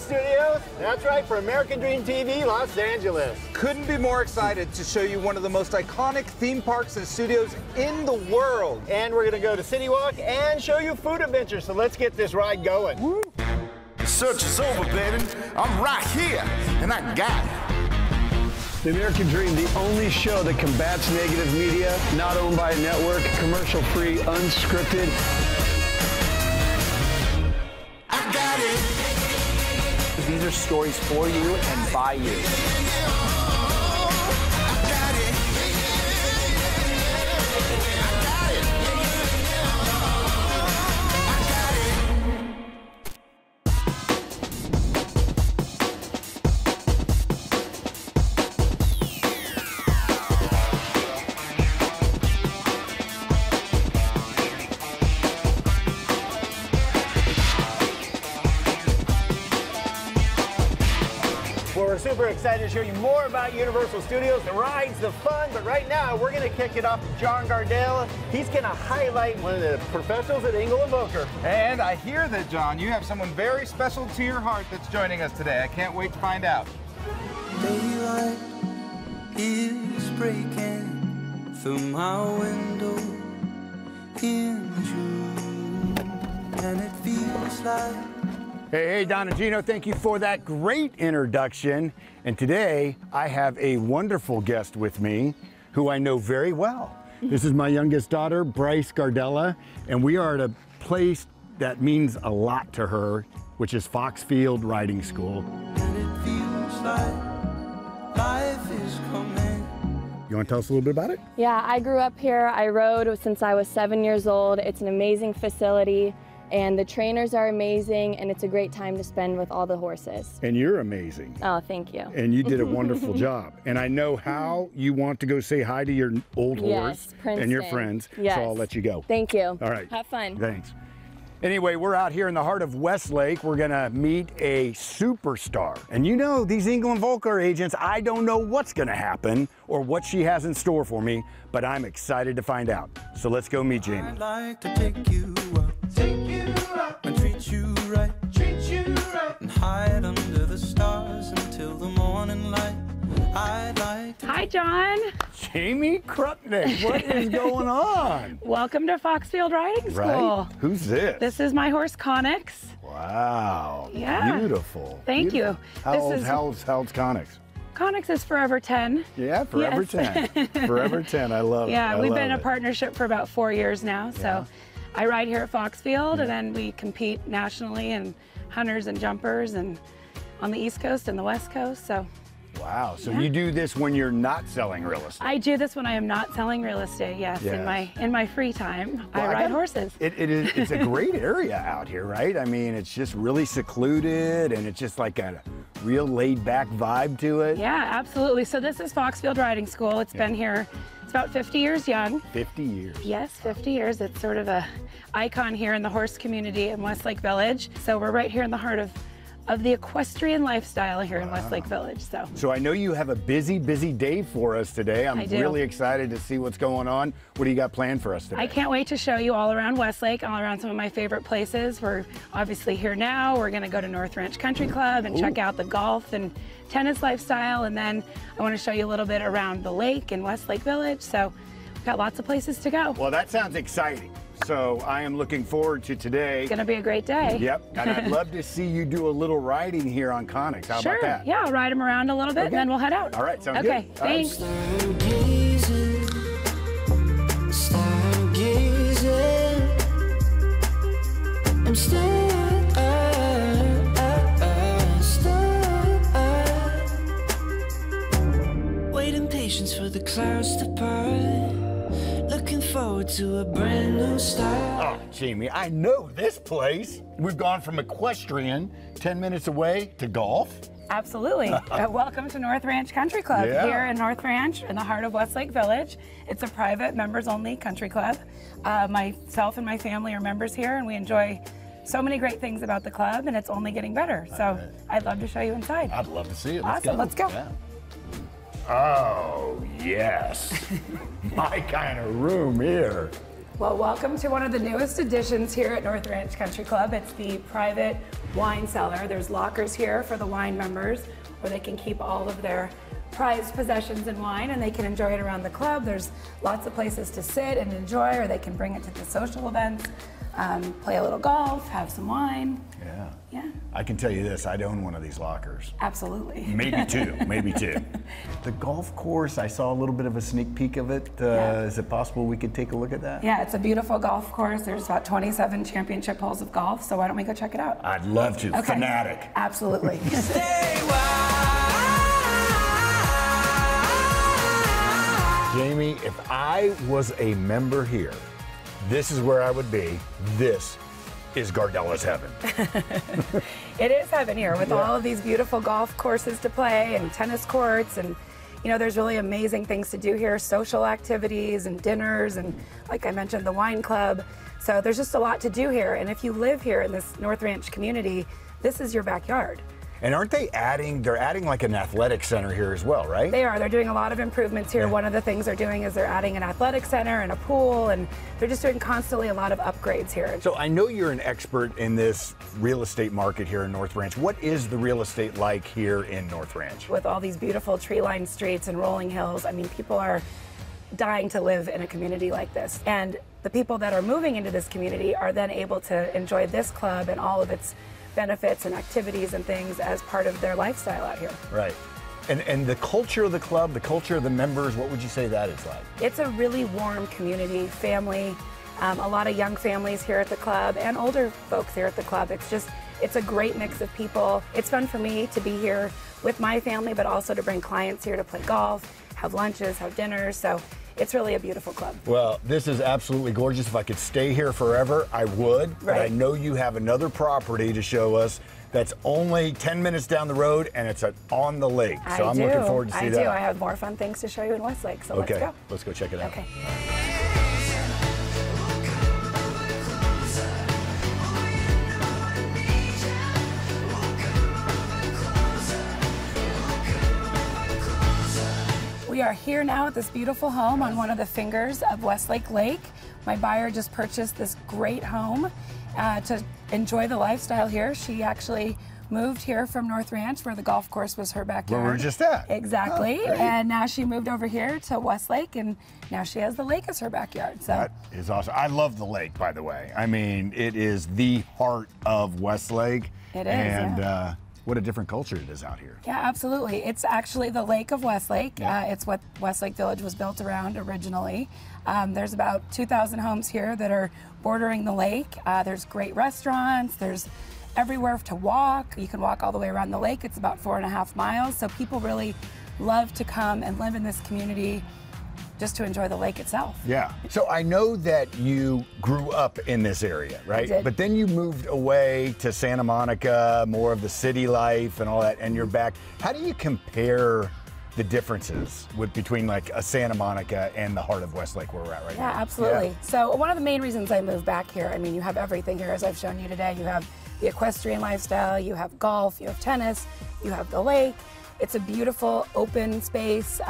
Studios. That's right, for American Dream TV, Los Angeles. Couldn't be more excited to show you one of the most iconic theme parks and studios in the world. And we're going to go to City Walk and show you food adventures. So let's get this ride going. Woo. The search is over, baby. I'm right here, and I got it. The American Dream, the only show that combats negative media, not owned by a network, commercial-free, unscripted. I got it. These are stories for you and by you. We're super excited to show you more about Universal Studios, the rides, the fun, but right now we're going to kick it off to John Gardel. He's going to highlight one of the professionals at Engel & Volker. And I hear that, John, you have someone very special to your heart that's joining us today. I can't wait to find out. Daylight is breaking through my window in June, and it feels like Hey, Don and Gino, thank you for that great introduction. And today, I have a wonderful guest with me who I know very well. This is my youngest daughter, Bryce Gardella, and we are at a place that means a lot to her, which is Foxfield Riding School. and it feels like life is coming. You want to tell us a little bit about it? Yeah, I grew up here. I rode since I was 7 years old. It's an amazing facility, and the trainers are amazing, and it's a great time to spend with all the horses. And you're amazing. Oh, thank you. And you did a wonderful job. And I know how you want to go say hi to your old horse and your Princeton. friends, Yes. so I'll let you go. Thank you. All right. Have fun. Thanks. Anyway, we're out here in the heart of Westlake. We're gonna meet a superstar. And you know, these Engel & Volker agents, I don't know what's gonna happen or what she has in store for me, but I'm excited to find out. So let's go meet Jamie. I'd like to take you up and treat you right, and hide under the stars until the morning light. I'd like to Hi, John. Jamie Krupnick, what is going on? Welcome to Foxfield Riding School. Right? Who's this? This is my horse, Connix. Wow. Yeah. Beautiful. Thank Beautiful. you. How This old, is- how old's Connix? Connix is forever 10. Yeah, forever Yes. 10. Forever 10. I love it. Yeah, I we've love been a it. partnership for about 4 years now. So Yeah. I ride here at Foxfield, and then we compete nationally in hunters and jumpers and on the East Coast and the West Coast. So Wow. So you do this when you're not selling real estate? I do this when I am not selling real estate. Yes, Yes. in my free time, Well, I ride gotta- horses. It's a great area out here, right? I mean, it's just really secluded, and it's just like a real laid-back vibe to it. Yeah, absolutely. So this is Foxfield Riding School. It's been here, it's about 50 years young. 50 years. Yes, 50 years. It's sort of a icon here in the horse community in Westlake Village. So we're right here in the heart of the equestrian lifestyle here in Westlake Village. So I know you have a busy day for us today. I'm I do. really excited to see what's going on. What do you got planned for us today? I can't wait to show you all around Westlake, all around some of my favorite places. We're obviously here now. We're going to go to North Ranch Country Club and check out the golf and tennis lifestyle. And then I want to show you a little bit around the lake in Westlake Village. So we've got lots of places to go. Well, that sounds exciting. So I am looking forward to today. It's going to be a great day. Yep, and I'd love to see you do a little riding here on Connix. How Sure. about that? Yeah, I'll ride them around a little bit, and then we'll head out. All right, sounds okay, good. All right. thanks. I'm waiting patience for the clouds to part. Looking forward to a brand new start. Oh, Jamie, I know this place. We've gone from equestrian, 10 minutes away, to golf. Absolutely. Welcome to North Ranch Country Club here in North Ranch in the heart of Westlake Village. It's a private members-only country club. Myself and my family are members here, and we enjoy so many great things about the club, and it's only getting better. So I'd love to show you inside. I'd love to see it. Awesome. Let's go. Yeah. Oh, yes. My kind of room here. Well, welcome to one of the newest additions here at North Ranch Country Club. It's the private wine cellar. There's lockers here for the wine members where they can keep all of their prized possessions and wine, and they can enjoy it around the club. There's lots of places to sit and enjoy, or they can bring it to the social events, play a little golf, have some wine. Yeah. Yeah. I can tell you this, I'd own one of these lockers. Absolutely. Maybe two, maybe two. The golf course, I saw a little bit of a sneak peek of it. Yeah. Is it possible we could take a look at that? Yeah, it's a beautiful golf course. There's about 27 championship holes of golf, so why don't we go check it out? I'd love to. Okay. Fanatic. Absolutely. Jamie, if I was a member here, this is where I would be. This is Gardella's heaven. It is heaven here with all of these beautiful golf courses to play and tennis courts, and you know, there's really amazing things to do here, social activities and dinners, and like I mentioned, the wine club. So there's just a lot to do here, and if you live here in this North Ranch community, this is your backyard. And aren't they adding, they're adding like an athletic center here as well, right? They are. They're doing a lot of improvements here. Yeah. One of the things they're doing is they're adding an athletic center and a pool, and they're just doing constantly a lot of upgrades here. So I know you're an expert in this real estate market here in North Ranch. What is the real estate like here in North Ranch? With all these beautiful tree-lined streets and rolling hills, I mean, people are dying to live in a community like this. And the people that are moving into this community are then able to enjoy this club and all of its benefits and activities and things as part of their lifestyle out here. Right. And the culture of the club, the culture of the members, what would you say that is like? It's a really warm community, family, a lot of young families here at the club and older folks here at the club. It's a great mix of people. It's fun for me to be here with my family, but also to bring clients here to play golf, have lunches, have dinners. So it's really a beautiful club. Well, this is absolutely gorgeous. If I could stay here forever, I would. Right. But I know you have another property to show us that's only 10 minutes down the road, and it's on the lake. So I'm looking forward to see that. I do. I have more fun things to show you in Westlake, so let's go. Let's go check it out. Okay. We are here now at this beautiful home on one of the fingers of Westlake Lake. My buyer just purchased this great home to enjoy the lifestyle here. She actually moved here from North Ranch, where the golf course was her backyard. Where we were just at. Exactly. Oh, and now she moved over here to Westlake, and now she has the lake as her backyard. So that is awesome. I love the lake, by the way. I mean, it is the heart of Westlake. It is, and what a different culture it is out here. Yeah, absolutely. It's actually the Lake of Westlake. Yeah. It's what Westlake Village was built around originally. There's about 2,000 homes here that are bordering the lake. There's great restaurants. There's everywhere to walk. You can walk all the way around the lake. It's about 4.5 miles. So people really love to come and live in this community just to enjoy the lake itself. Yeah. So I know that you grew up in this area, right? I did. But then you moved away to Santa Monica, more of the city life and all that, and you're back. How do you compare the differences between like a Santa Monica and the heart of Westlake where we're at right now? Yeah, absolutely. Yeah. So one of the main reasons I moved back here, I mean, you have everything here as I've shown you today. You have the equestrian lifestyle, you have golf, you have tennis, you have the lake. It's a beautiful open space,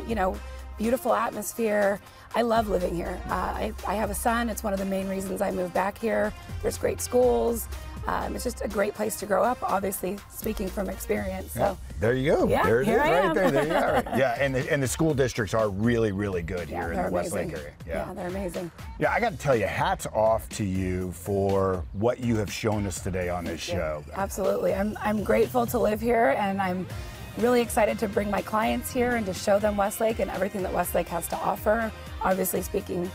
you know, beautiful atmosphere. I love living here. I have a son. It's one of the main reasons I moved back here. There's great schools. It's just a great place to grow up, obviously, speaking from experience. So yeah. There you go. Yeah, there it here is, I right am. there. There you are. Right. Yeah, and the school districts are really, really good here in the Westlake area. Yeah, they're amazing. Yeah, I got to tell you, hats off to you for what you have shown us today on this show. Absolutely. I'm grateful to live here, and I'm really excited to bring my clients here and to show them Westlake and everything that Westlake has to offer. Obviously speaking,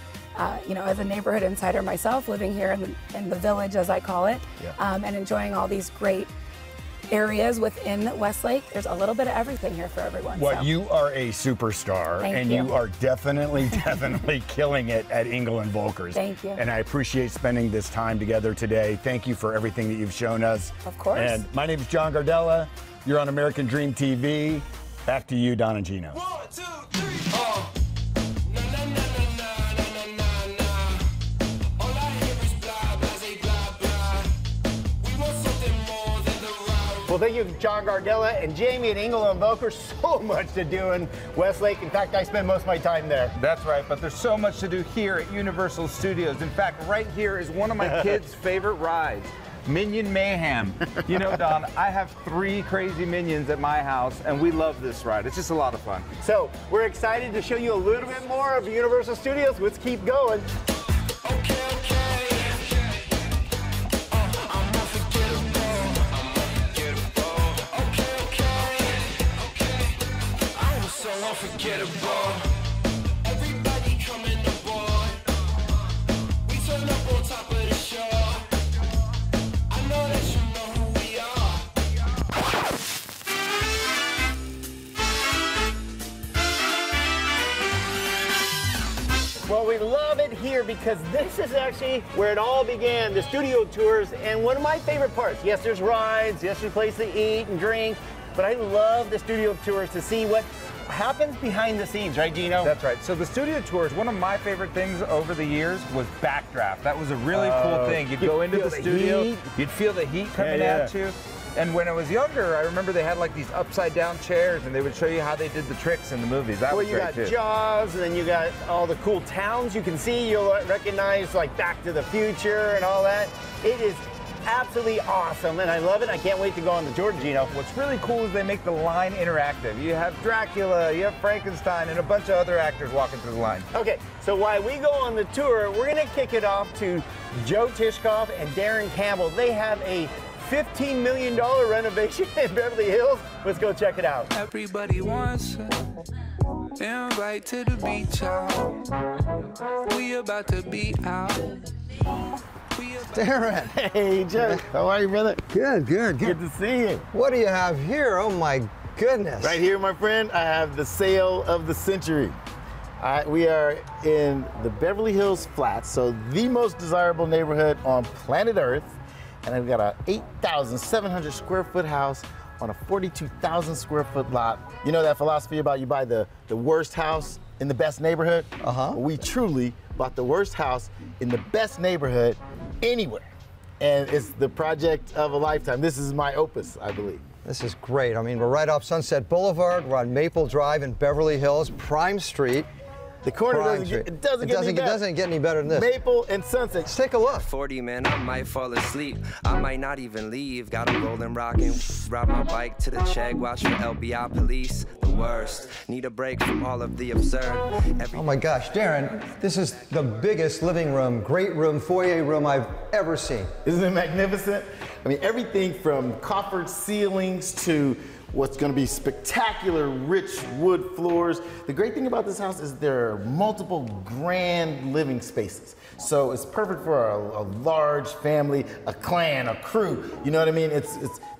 you know, as a neighborhood insider myself, living here in the village, as I call it, and enjoying all these great areas within Westlake. There's a little bit of everything here for everyone. Well, so. You are a superstar, and you are definitely killing it at Engel and Volkers. Thank you. And I appreciate spending this time together today. Thank you for everything that you've shown us. Of course. And my name is John Gardella. You're on American Dream TV. Back to you, Don and Gino. 1, 2, 3, Well, thank you, John Gardel and Jamie and Engel and Volker. So much to do in Westlake. In fact, I spend most of my time there. That's right, but there's so much to do here at Universal Studios. In fact, right here is one of my kids' favorite rides. Minion Mayhem. You know, Don, I have 3 crazy minions at my house, and we love this ride. It's just a lot of fun. So we're excited to show you a little bit more of Universal Studios. Let's keep going. Unforgettable. Everybody coming aboard. We turn up on top of the show. I know that you know who we are. Well, we love it here because this is actually where it all began, the studio tours, and one of my favorite parts. Yes, there's rides, yes, there's a place to eat and drink, but I love the studio tours to see what happens behind the scenes, right, Gino? That's right. So the studio tours, one of my favorite things over the years was backdraft. That was a really cool thing. You'd go into the studio, you'd feel the heat coming at you. And when I was younger, I remember they had like these upside down chairs and they would show you how they did the tricks in the movies. That was great too. You got Jaws, and then you got all the cool towns you can see. You'll recognize like Back to the Future and all that. It is absolutely awesome, and I love it. I can't wait to go on the tour, Gino. What's really cool is they make the line interactive. You have Dracula, you have Frankenstein, and a bunch of other actors walking through the line. Okay, so while we go on the tour, we're gonna kick it off to Joe Tishkoff and Darren Campbell. They have a $15 million renovation in Beverly Hills. Let's go check it out. Everybody wants it. Invite to the beach out. We about to be out. Darren. Hey, Joe. How are you, brother? Good. Good to see you. What do you have here? Oh, my goodness. Right here, my friend, I have the sale of the century. We are in the Beverly Hills Flats, so the most desirable neighborhood on planet Earth. And I've got a 8,700 square foot house on a 42,000 square foot lot. You know that philosophy about you buy the worst house in the best neighborhood? Uh-huh. Well, we truly bought the worst house in the best neighborhood anywhere. And it's the project of a lifetime. This is my opus, I believe. This is great. I mean, we're right off Sunset Boulevard. We're on Maple Drive in Beverly Hills, Prime Street. The corner doesn't get any better than this. Maple and Sunset. Let's take a look. 40, man, I might fall asleep. I might not even leave. Got a rolling rockin'. Ride my bike to the check. Watch for LBI police. The worst. Need a break from all of the absurd. Oh my gosh, Darren, this is the biggest living room, great room, foyer room I've ever seen. Isn't it magnificent? I mean, everything from coffered ceilings to what's going to be spectacular rich wood floors. The great thing about this house is there are multiple grand living spaces. So it's perfect for a large family, a clan, a crew. You know what I mean?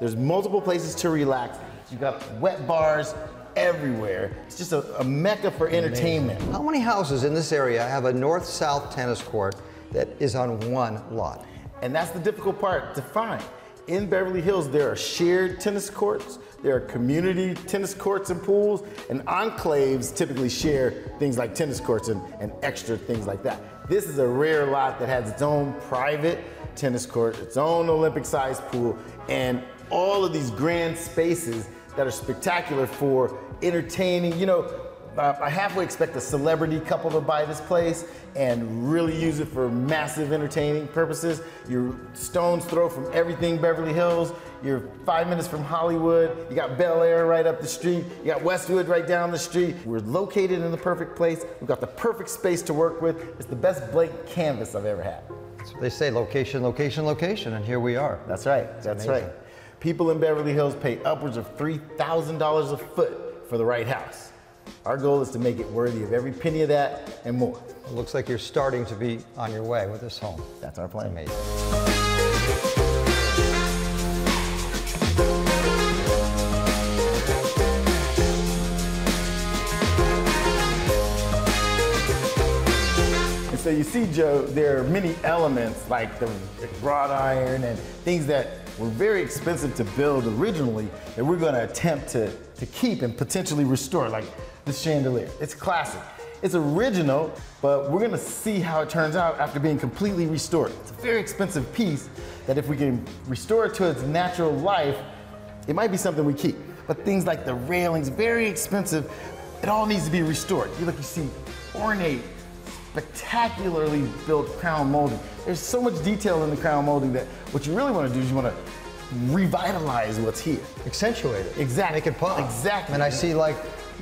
There's multiple places to relax. You've got wet bars everywhere. It's just a mecca for entertainment. How many houses in this area have a north-south tennis court that is on one lot? And that's the difficult part to find. In Beverly Hills, there are shared tennis courts, there are community tennis courts and pools, and enclaves typically share things like tennis courts and extra things like that. This is a rare lot that has its own private tennis court, its own Olympic-sized pool, and all of these grand spaces that are spectacular for entertaining. You know, I halfway expect a celebrity couple to buy this place and really use it for massive entertaining purposes. You're stone's throw from everything Beverly Hills. You're 5 minutes from Hollywood. You got Bel Air right up the street. You got Westwood right down the street. We're located in the perfect place. We've got the perfect space to work with. It's the best blank canvas I've ever had. So they say location, location, location, and here we are. That's right, that's right. People in Beverly Hills pay upwards of $3,000 a foot for the right house. Our goal is to make it worthy of every penny of that and more. It looks like you're starting to be on your way with this home. That's our plan. Amazing. And so you see, Joe, there are many elements like the wrought iron and things that were very expensive to build originally that we're going to attempt to keep and potentially restore, like this chandelier. It's classic. It's original, but we're going to see how it turns out after being completely restored. It's a very expensive piece that if we can restore it to its natural life, it might be something we keep. But things like the railings, very expensive, it all needs to be restored. You see ornate, spectacularly built crown molding. There's so much detail in the crown molding that what you really want to do is you want to revitalize what's here. Accentuate it. Exactly. Make it pop. Exactly. And I see like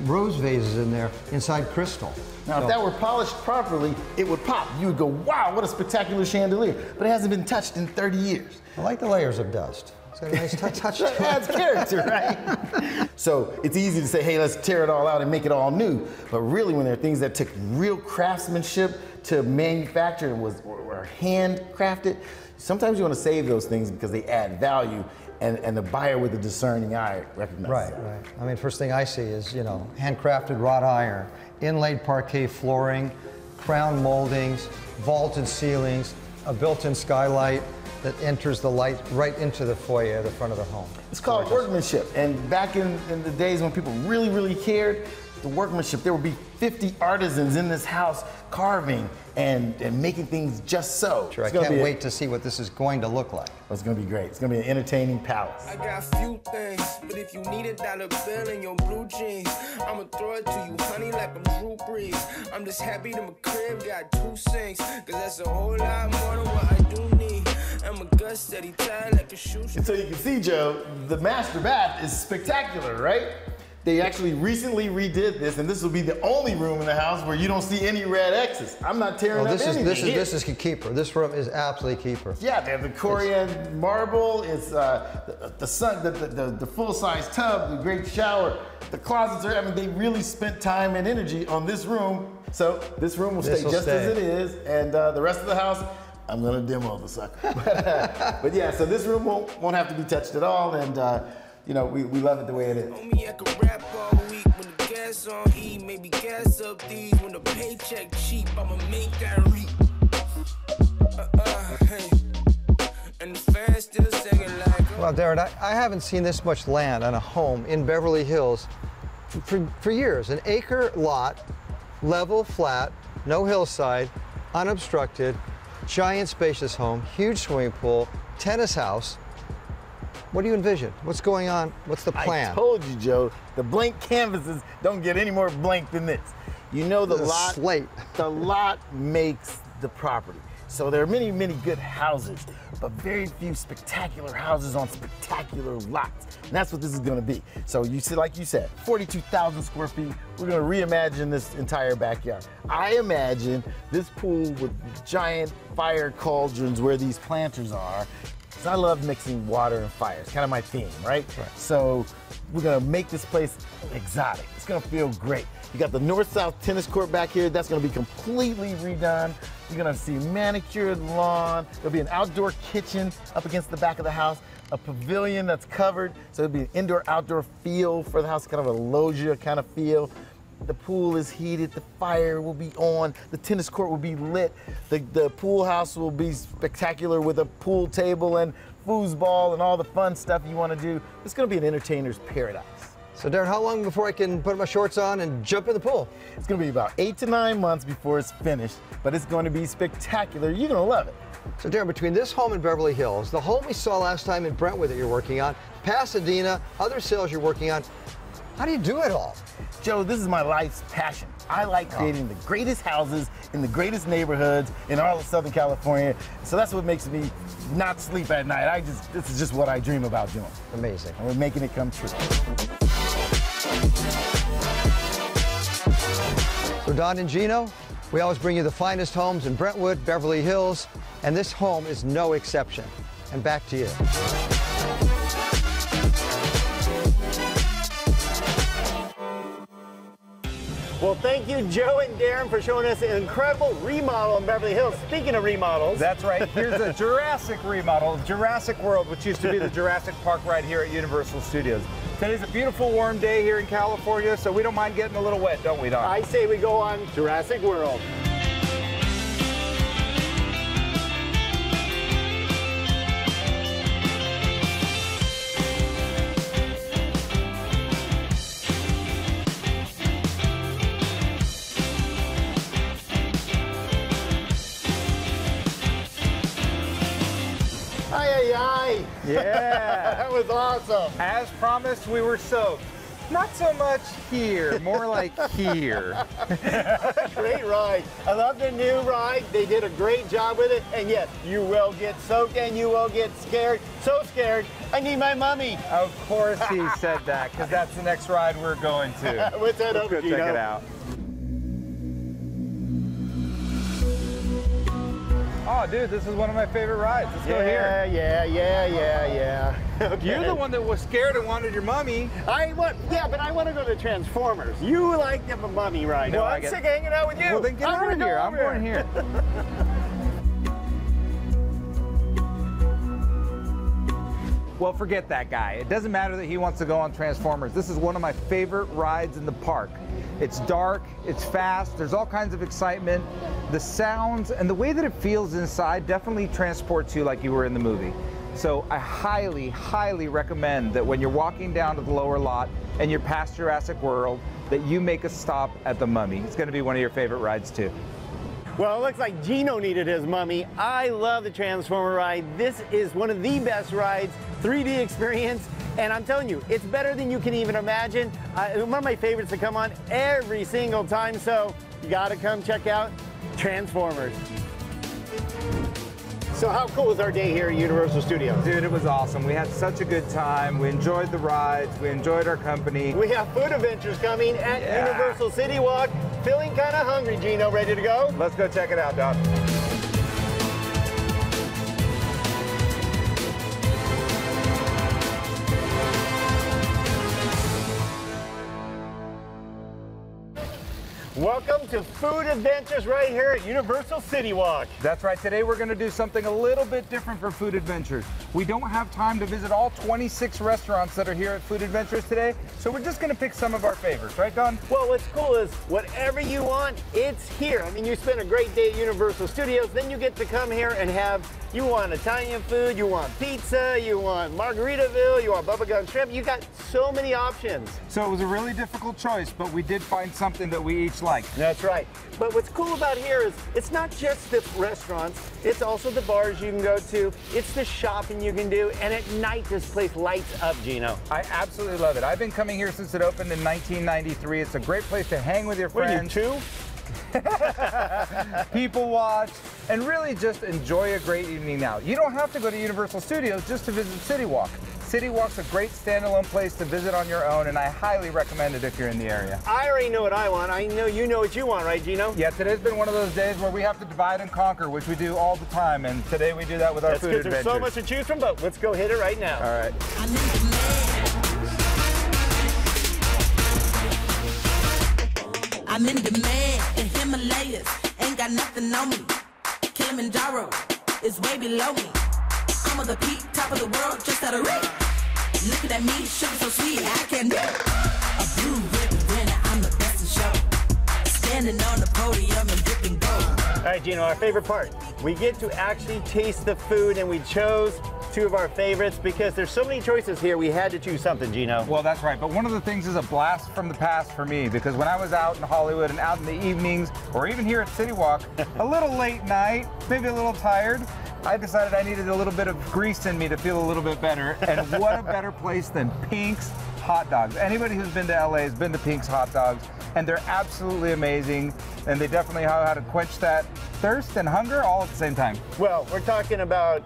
rose vases in there inside crystal. Now, if that were polished properly, it would pop. You would go, wow, what a spectacular chandelier. But it hasn't been touched in 30 years. I like the layers of dust. It's got a nice touch. That adds character, right? So it's easy to say, hey, let's tear it all out and make it all new. But really, when there are things that took real craftsmanship to manufacture and were handcrafted, sometimes you want to save those things because they add value. And the buyer with a discerning eye recognizes that. Right. I mean, first thing I see is, handcrafted wrought iron, inlaid parquet flooring, crown moldings, vaulted ceilings, a built-in skylight that enters the light right into the foyer, the front of the home. It's called workmanship. And back in the days when people really, really cared, the workmanship, there would be 50 artisans in this house carving and making things just so. Sure, I can't wait to see what this is going to look like. It's going to be great. It's going to be an entertaining palace. I got a few things, but if you need $1 bill in your blue jeans, I'ma throw it to you, honey, like I'm Drew Brees. I'm just happy that my crib got 2 sinks, cause that's a whole lot more than what I do need. I'm a gut steady tied like a shoe. And so you can see, Joe, the master bath is spectacular, right? They actually recently redid this, and this will be the only room in the house where you don't see any red X's. I'm not tearing up anything. This is keeper. This room is absolutely keeper. Yeah, they have the Corian marble. It's the full-size tub, the great shower, the closets are. I mean, they really spent time and energy on this room. So this room will stay just as it is, and the rest of the house, I'm gonna demo the sucker. But yeah, so this room won't have to be touched at all, and we love it the way it is. I could rap all week when the gas on E, maybe gas up these when the paycheck cheap. I'ma make that reap. Hey. And the fans still singing like. Well, Darren, I haven't seen this much land on a home in Beverly Hills for years. An acre lot, level, flat, no hillside, unobstructed, giant spacious home, huge swimming pool, tennis house. What do you envision? What's going on? What's the plan? I told you, Joe, the blank canvases don't get any more blank than this. The lot, slate. The lot makes the property. So there are many, many good houses, but very few spectacular houses on spectacular lots. And that's what this is gonna be. So you see, like you said, 42,000 square feet. We're gonna reimagine this entire backyard. I imagine this pool with giant fire cauldrons where these planters are. I love mixing water and fire. It's kind of my theme, right? So we're gonna make this place exotic. It's gonna feel great. You got the north-south tennis court back here. That's gonna be completely redone. You're gonna see manicured lawn. There'll be an outdoor kitchen up against the back of the house, a pavilion that's covered. So it'll be an indoor-outdoor feel for the house, kind of a loggia kind of feel. The pool is heated, the fire will be on, the tennis court will be lit, the pool house will be spectacular with a pool table and foosball and all the fun stuff you want to do. It's going to be an entertainer's paradise. So Darren, how long before I can put my shorts on and jump in the pool? It's going to be about 8 to 9 months before it's finished, but it's going to be spectacular. You're going to love it. So Darren, between this home in Beverly Hills, the home we saw last time in Brentwood that you're working on, Pasadena, other sales you're working on, how do you do it all? Joe, this is my life's passion. I like creating the greatest houses in the greatest neighborhoods in all of Southern California. So that's what makes me not sleep at night. This is just what I dream about doing. Amazing. And we're making it come true. So Don and Gino, we always bring you the finest homes in Brentwood, Beverly Hills, and this home is no exception. And back to you. Well, thank you, Joe and Darren, for showing us an incredible remodel in Beverly Hills. Speaking of remodels. That's right. Here's a Jurassic remodel of Jurassic World, which used to be the Jurassic Park right here at Universal Studios. Today's a beautiful, warm day here in California, so we don't mind getting a little wet, don't we, Don? I say we go on Jurassic World. Yeah. That was awesome. As promised, we were soaked. Not so much here, more like here. Great ride. I love the new ride. They did a great job with it. And yes, you will get soaked and you will get scared. So scared, I need my mummy. Of course he said that, because that's the next ride we're going to. Let's head up, go Gino. check it out. Oh, dude, this is one of my favorite rides. Let's go here. Yeah. Okay. You're the one that was scared and wanted your mummy. Yeah, but I want to go to Transformers. You like the mummy ride. No, Well, I'm sick of hanging out with you. Well, then get out of here. I'm going here. Well, forget that guy. It doesn't matter that he wants to go on Transformers. This is one of my favorite rides in the park. It's dark, it's fast, there's all kinds of excitement. The sounds and the way that it feels inside definitely transports you like you were in the movie. So I highly, highly recommend that when you're walking down to the lower lot and you're past Jurassic World, that you make a stop at the Mummy. It's gonna be one of your favorite rides too. Well, it looks like Gino needed his mummy. I love the Transformer ride. This is one of the best rides, 3D experience, and I'm telling you, it's better than you can even imagine. One of my favorites to come on every single time, so you gotta come check out Transformers. So how cool was our day here at Universal Studios? Dude, it was awesome. We had such a good time. We enjoyed the rides. We enjoyed our company. We have food adventures coming at Universal City Walk. Feeling kind of hungry, Gino. Ready to go? Let's go check it out, Doc. Welcome to Food Adventures right here at Universal City Walk. That's right. Today we're going to do something a little bit different for Food Adventures. We don't have time to visit all 26 restaurants that are here at Food Adventures today, so we're just going to pick some of our favorites, right, Don? Well, what's cool is whatever you want, it's here. I mean, you spend a great day at Universal Studios, then you get to come here and have, you want Italian food, you want pizza, you want Margaritaville, you want Bubba Gum Shrimp. You got so many options. So it was a really difficult choice, but we did find something that we each like. That's right. But what's cool about here is it's not just the restaurants, it's also the bars you can go to, it's the shopping you can do, and at night this place lights up, Gino. I absolutely love it. I've been coming here since it opened in 1993. It's a great place to hang with your friends. What are you, 2? People watch, and really just enjoy a great evening out. You don't have to go to Universal Studios just to visit City Walk. City Walk's a great standalone place to visit on your own, and I highly recommend it if you're in the area. I already know what I want. I know you know what you want, right, Gino? Yeah, today's been one of those days where we have to divide and conquer, which we do all the time, and today we do that with our food adventures. There's so much to choose from, but let's go hit it right now. All right. I'm in demand, the Himalayas ain't got nothing on me. Kilimanjaro is way below me. I'm on the peak, top of the world, just out of reach. Looking at me, sugar so sweet, I can do a blue ribbon winner, I'm the best in show. Standing on the podium and dipping gold. All right, Gino, our favorite part. We get to actually taste the food, and we chose two of our favorites because there's so many choices here. We had to choose something, Gino. Well, that's right. But one of the things is a blast from the past for me, because when I was out in Hollywood and out in the evenings, or even here at City Walk, a little late night, maybe a little tired, I decided I needed a little bit of grease in me to feel a little bit better. And what a better place than Pink's Hot Dogs. Anybody who's been to LA has been to Pink's Hot Dogs, and they're absolutely amazing. And they definitely know how to quench that thirst and hunger all at the same time. Well, we're talking about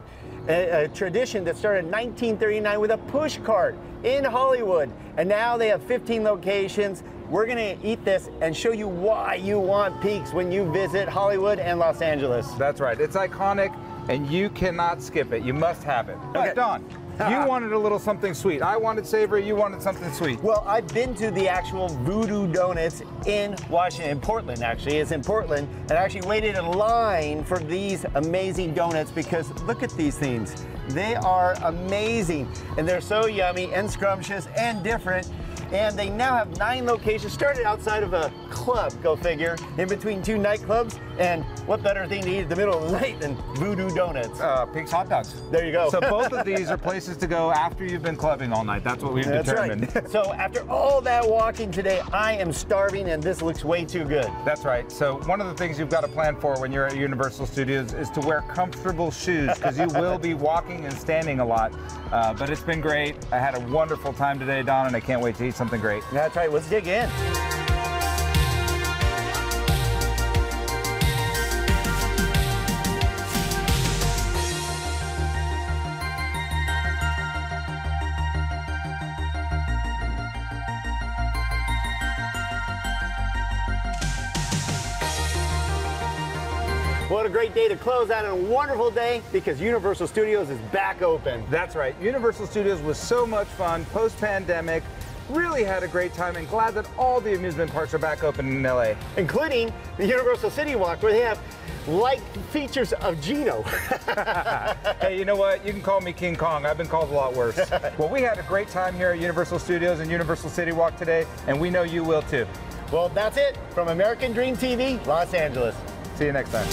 a tradition that started in 1939 with a push cart in Hollywood. And now they have 15 locations. We're gonna eat this and show you why you want Pink's when you visit Hollywood and Los Angeles. That's right, it's iconic and you cannot skip it. You must have it. Okay. Right, Don, you wanted a little something sweet. I wanted savory, you wanted something sweet. Well, I've been to the actual Voodoo Donuts in Washington, in Portland actually. It's in Portland, and I actually waited in line for these amazing donuts because look at these things. They are amazing, and they're so yummy and scrumptious and different. And they now have 9 locations, started outside of a club, go figure, in between two nightclubs. And what better thing to eat at the middle of the night than Voodoo Donuts? Pink's Hot Dogs. There you go. So both of these are places to go after you've been clubbing all night. That's what we've determined. Right. So after all that walking today, I am starving and this looks way too good. That's right. So one of the things you've got to plan for when you're at Universal Studios is to wear comfortable shoes, because you will be walking and standing a lot. But it's been great. I had a wonderful time today, Don, and I can't wait to eat something great. That's right. Let's dig in. What a great day to close out, and a wonderful day because Universal Studios is back open. That's right. Universal Studios was so much fun post-pandemic. Really had a great time, and glad that all the amusement parks are back open in LA. Including the Universal City Walk, where they have light features of Gino. Hey, you know what? You can call me King Kong. I've been called a lot worse. Well, we had a great time here at Universal Studios and Universal City Walk today, and we know you will too. Well, that's it from American Dream TV, Los Angeles. See you next time.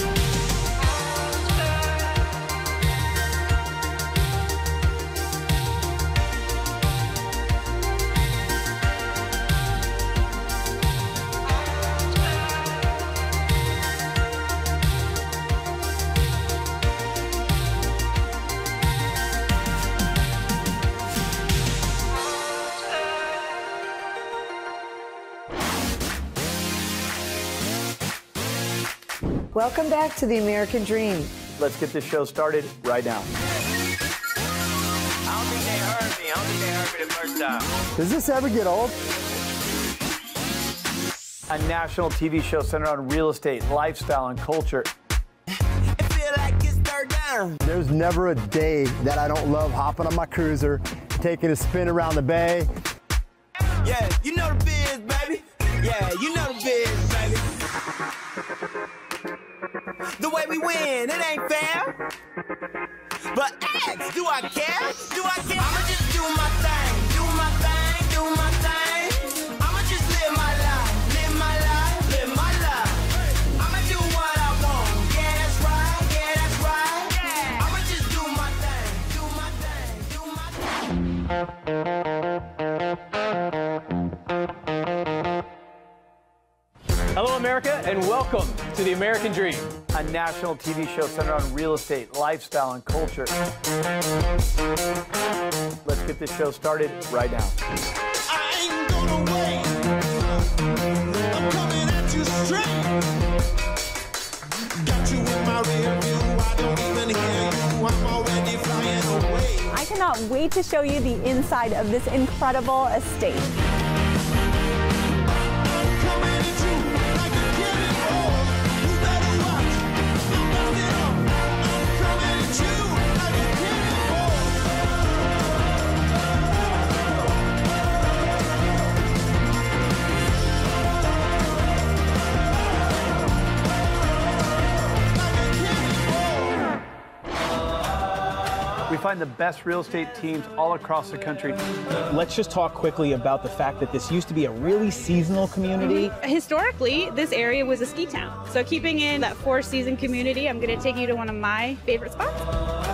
Welcome back to the American Dream. Let's get this show started right now. I don't think they heard me the first time. Does this ever get old? A national TV show centered on real estate, lifestyle, and culture. I feel like it's third down. There's never a day that I don't love hopping on my cruiser, taking a spin around the bay. Yeah, you know the biz, baby. Yeah, you know the biz, baby. The way we win, it ain't fair. But ask, do I care? Do I care? I'ma just do my thing, do my thing, do my thing. I'ma just live my life, live my life, live my life. I'ma do what I want. Yeah, that's right, yeah, that's right. Yeah. I'ma just do my thing, do my thing, do my thing. Hello, America, and welcome to the American Dream, a national TV show centered on real estate, lifestyle, and culture. Let's get this show started right now. I ain't gonna wait. I'm coming at you straight. Got you in my rear view. I don't even hear you. I'm already flying away. I cannot wait to show you the inside of this incredible estate. We find the best real estate teams all across the country. Let's just talk quickly about the fact that this used to be a really seasonal community. Historically, this area was a ski town. So keeping in that 4-season community, I'm going to take you to one of my favorite spots.